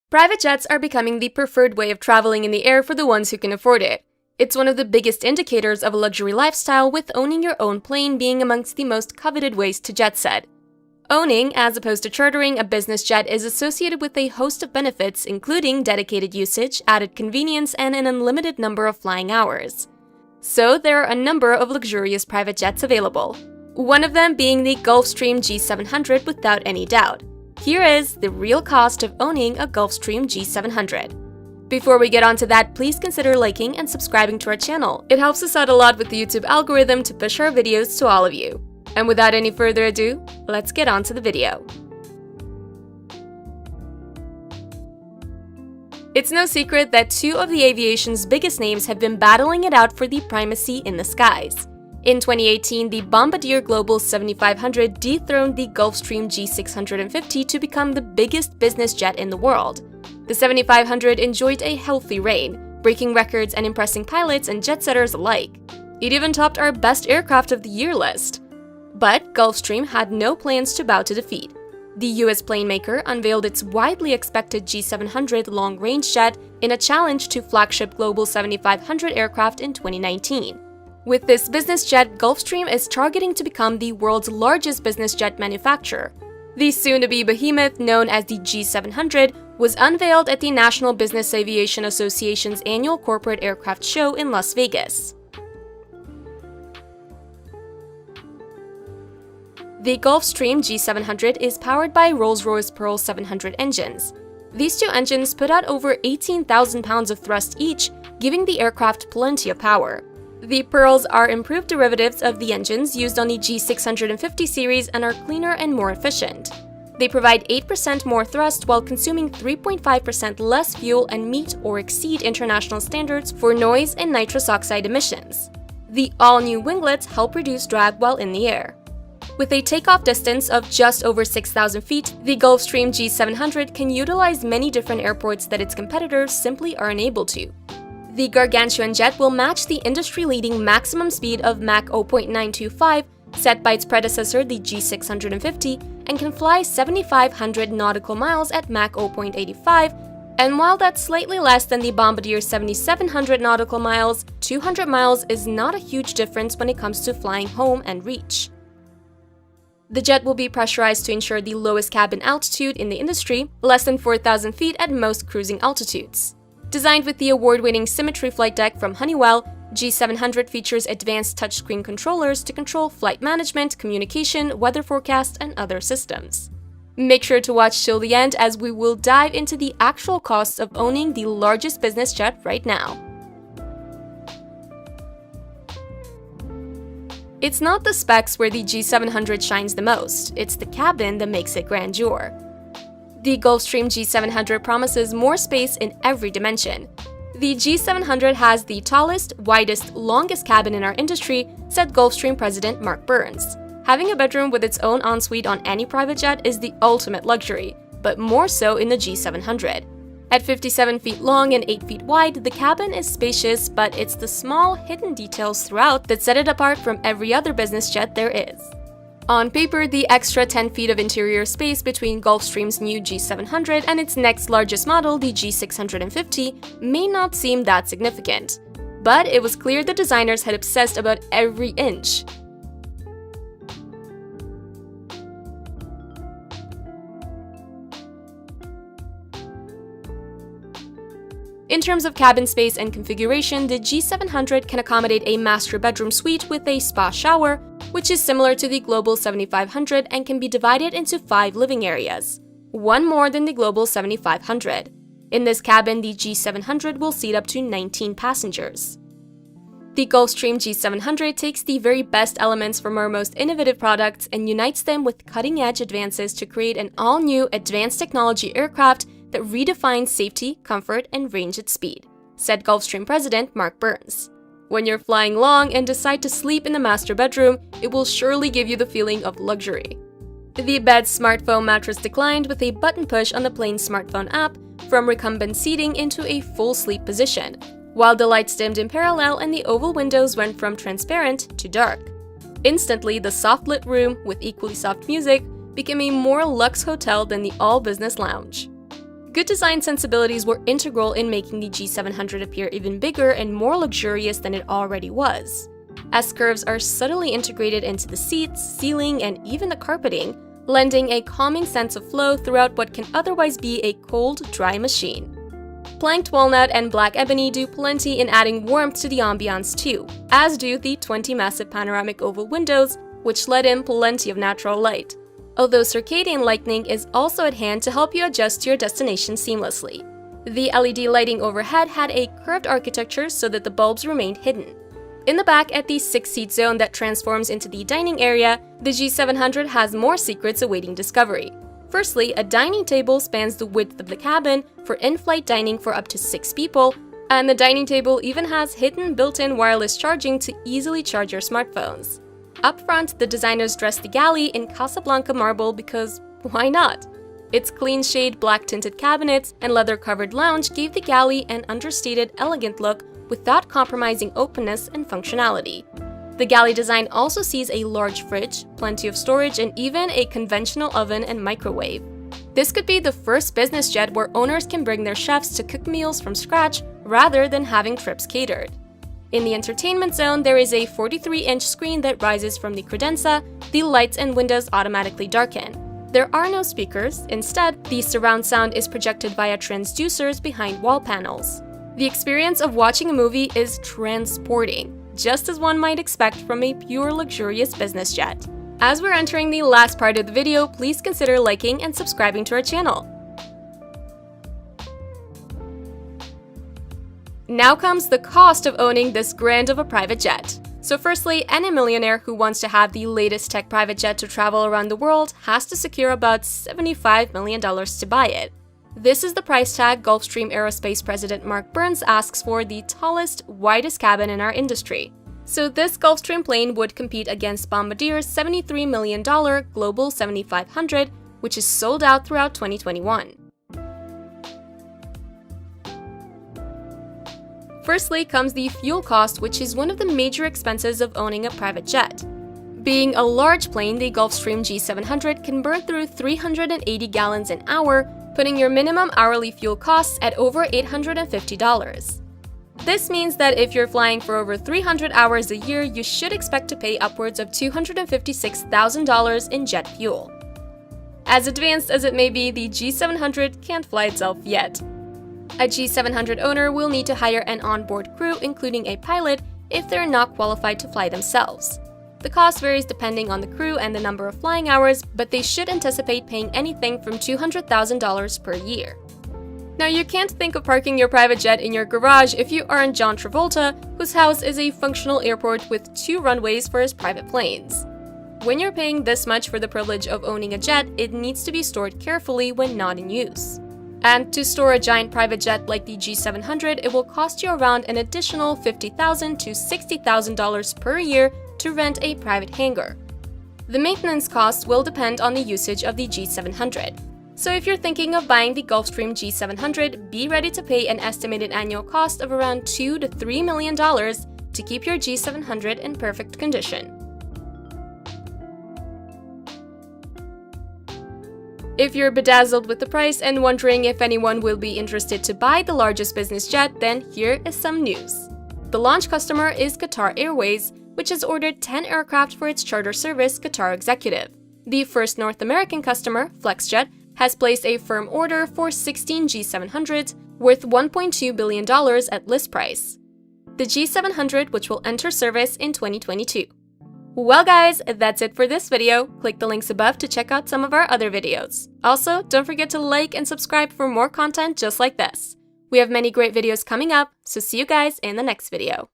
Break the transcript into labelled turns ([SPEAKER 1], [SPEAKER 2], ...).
[SPEAKER 1] Private jets are becoming the preferred way of traveling in the air for the ones who can afford it. It's one of the biggest indicators of a luxury lifestyle, with owning your own plane being amongst the most coveted ways to jet set. Owning, as opposed to chartering, a business jet is associated with a host of benefits, including dedicated usage, added convenience, and an unlimited number of flying hours. So there are a number of luxurious private jets available, one of them being the Gulfstream G700 without any doubt. Here is the real cost of owning a Gulfstream G700. Before we get onto that, please consider liking and subscribing to our channel. It helps us out a lot with the YouTube algorithm to push our videos to all of you. And without any further ado, let's get on to the video. It's no secret that two of the aviation's biggest names have been battling it out for the primacy in the skies. In 2018, the Bombardier Global 7500 dethroned the Gulfstream G650 to become the biggest business jet in the world. The 7500 enjoyed a healthy reign, breaking records and impressing pilots and jet setters alike. It even topped our Best Aircraft of the Year list. But Gulfstream had no plans to bow to defeat. The US plane maker unveiled its widely expected G700 long-range jet in a challenge to flagship Global 7500 aircraft in 2019. With this business jet, Gulfstream is targeting to become the world's largest business jet manufacturer. The soon-to-be behemoth, known as the G700, was unveiled at the National Business Aviation Association's annual corporate aircraft show in Las Vegas. The Gulfstream G700 is powered by Rolls-Royce Pearl 700 engines. These two engines put out over 18,000 pounds of thrust each, giving the aircraft plenty of power. The Pearls are improved derivatives of the engines used on the G650 series and are cleaner and more efficient. They provide 8% more thrust while consuming 3.5% less fuel and meet or exceed international standards for noise and nitrous oxide emissions. The all-new winglets help reduce drag while in the air. With a takeoff distance of just over 6,000 feet, the Gulfstream G700 can utilize many different airports that its competitors simply are unable to. The gargantuan jet will match the industry-leading maximum speed of Mach 0.925 set by its predecessor, the G650, and can fly 7,500 nautical miles at Mach 0.85, and while that's slightly less than the Bombardier 7,700 nautical miles, 200 miles is not a huge difference when it comes to flying home and reach. The jet will be pressurized to ensure the lowest cabin altitude in the industry, less than 4,000 feet at most cruising altitudes. Designed with the award-winning Symmetry flight deck from Honeywell, G700 features advanced touchscreen controllers to control flight management, communication, weather forecast, and other systems. Make sure to watch till the end, as we will dive into the actual costs of owning the largest business jet right now. It's not the specs where the G700 shines the most, it's the cabin that makes it grandeur. The Gulfstream G700 promises more space in every dimension. The G700 has the tallest, widest, longest cabin in our industry, said Gulfstream president Mark Burns. Having a bedroom with its own ensuite on any private jet is the ultimate luxury, but more so in the G700. At 57 feet long and 8 feet wide, the cabin is spacious, but it's the small, hidden details throughout that set it apart from every other business jet there is. On paper, the extra 10 feet of interior space between Gulfstream's new G700 and its next largest model, the G650, may not seem that significant. But it was clear the designers had obsessed about every inch. In terms of cabin space and configuration, the G700 can accommodate a master bedroom suite with a spa shower, which is similar to the Global 7500 and can be divided into 5 living areas, one more than the Global 7500. In this cabin, the G700 will seat up to 19 passengers. The Gulfstream G700 takes the very best elements from our most innovative products and unites them with cutting-edge advances to create an all-new advanced technology aircraft that redefines safety, comfort, and range at speed, said Gulfstream president Mark Burns. When you're flying long and decide to sleep in the master bedroom, it will surely give you the feeling of luxury. The bed's smartphone mattress declined with a button push on the plane's smartphone app from recumbent seating into a full sleep position, while the lights dimmed in parallel and the oval windows went from transparent to dark. Instantly, the soft-lit room, with equally soft music, became a more luxe hotel than the all-business lounge. Good design sensibilities were integral in making the G700 appear even bigger and more luxurious than it already was. S-curves are subtly integrated into the seats, ceiling, and even the carpeting, lending a calming sense of flow throughout what can otherwise be a cold, dry machine. Planked walnut and black ebony do plenty in adding warmth to the ambiance too, as do the 20 massive panoramic oval windows, which let in plenty of natural light. Although circadian lighting is also at hand to help you adjust to your destination seamlessly. The LED lighting overhead had a curved architecture so that the bulbs remained hidden. In the back, at the 6-seat zone that transforms into the dining area, the G700 has more secrets awaiting discovery. Firstly, a dining table spans the width of the cabin for in-flight dining for up to 6 people, and the dining table even has hidden built-in wireless charging to easily charge your smartphones. Up front, the designers dressed the galley in Casablanca marble because why not? Its clean shade black-tinted cabinets and leather-covered lounge gave the galley an understated, elegant look without compromising openness and functionality. The galley design also sees a large fridge, plenty of storage, and even a conventional oven and microwave. This could be the first business jet where owners can bring their chefs to cook meals from scratch rather than having trips catered. In the entertainment zone, there is a 43-inch screen that rises from the credenza. The lights and windows automatically darken. There are no speakers. Instead, the surround sound is projected via transducers behind wall panels. The experience of watching a movie is transporting, just as one might expect from a pure luxurious business jet. As we're entering the last part of the video, please consider liking and subscribing to our channel. Now comes the cost of owning this grand of a private jet. So firstly, any millionaire who wants to have the latest tech private jet to travel around the world has to secure about $75 million to buy it. This is the price tag Gulfstream Aerospace President Mark Burns asks for the tallest, widest cabin in our industry. So this Gulfstream plane would compete against Bombardier's $73 million Global 7500, which is sold out throughout 2021. Firstly comes the fuel cost, which is one of the major expenses of owning a private jet. Being a large plane, the Gulfstream G700 can burn through 380 gallons an hour, putting your minimum hourly fuel costs at over $850. This means that if you're flying for over 300 hours a year, you should expect to pay upwards of $256,000 in jet fuel. As advanced as it may be, the G700 can't fly itself yet. A G700 owner will need to hire an onboard crew, including a pilot, if they're not qualified to fly themselves. The cost varies depending on the crew and the number of flying hours, but they should anticipate paying anything from $200,000 per year. Now, you can't think of parking your private jet in your garage if you aren't John Travolta, whose house is a functional airport with 2 runways for his private planes. When you're paying this much for the privilege of owning a jet, it needs to be stored carefully when not in use. And to store a giant private jet like the G700, it will cost you around an additional $50,000 to $60,000 per year to rent a private hangar. The maintenance costs will depend on the usage of the G700. So if you're thinking of buying the Gulfstream G700, be ready to pay an estimated annual cost of around $2 to $3 million to keep your G700 in perfect condition. If you're bedazzled with the price and wondering if anyone will be interested to buy the largest business jet, then here is some news. The launch customer is Qatar Airways, which has ordered 10 aircraft for its charter service, Qatar Executive. The first North American customer, FlexJet, has placed a firm order for 16 G700s worth $1.2 billion at list price. The G700, which will enter service in 2022. Well guys, that's it for this video. Click the links above to check out some of our other videos. Also, don't forget to like and subscribe for more content just like this. We have many great videos coming up, so see you guys in the next video.